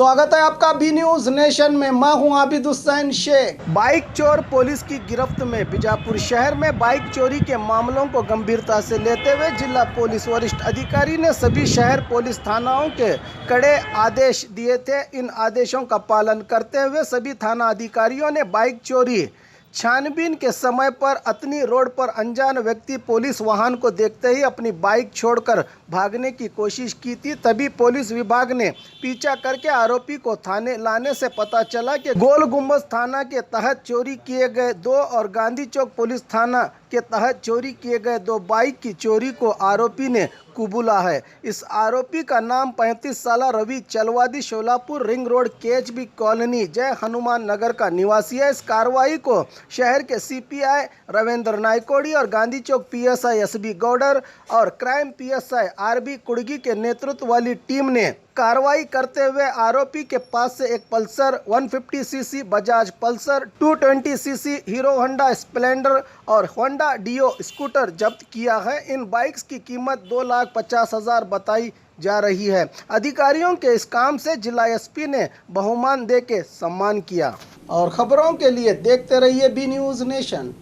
स्वागत है आपका बी न्यूज नेशन में। मैं हूं आबिद हुसैन शेख। बाइक चोर पुलिस की गिरफ्त में। बीजापुर शहर में बाइक चोरी के मामलों को गंभीरता से लेते हुए जिला पुलिस वरिष्ठ अधिकारी ने सभी शहर पुलिस थानाओं के कड़े आदेश दिए थे। इन आदेशों का पालन करते हुए सभी थाना अधिकारियों ने बाइक चोरी छानबीन के समय पर अतनी रोड पर अनजान व्यक्ति पुलिस वाहन को देखते ही अपनी बाइक छोड़कर भागने की कोशिश की थी। तभी पुलिस विभाग ने पीछा करके आरोपी को थाने लाने से पता चला कि गोल गुंबद थाना के तहत चोरी किए गए 2 और गांधी चौक पुलिस थाना के तहत चोरी किए गए 2 बाइक की चोरी को आरोपी ने कुबूला है। इस आरोपी का नाम 35 साल Ravi चलवादी Solapur ring road KHB colony जय हनुमान नगर का निवासी है। इस कार्रवाई को शहर के सीपीआई रविंद्र नायकोड़ी और गांधी चौक पीएसआई एसबी गौडर और क्राइम पीएसआई आरबी कुड़गी के नेतृत्व वाली टीम ने कार्रवाई करते हुए आरोपी के पास से एक Pulsar 150 CC, Bajaj Pulsar 220 CC, hero Honda Splendor और होंडा डियो स्कूटर जब्त किया है। इन बाइक्स की कीमत 2,50,000 बताई जा रही है। अधिकारियों के इस काम से जिला एसपी ने बहुमान दे के सम्मान किया। और खबरों के लिए देखते रहिए बी न्यूज नेशन।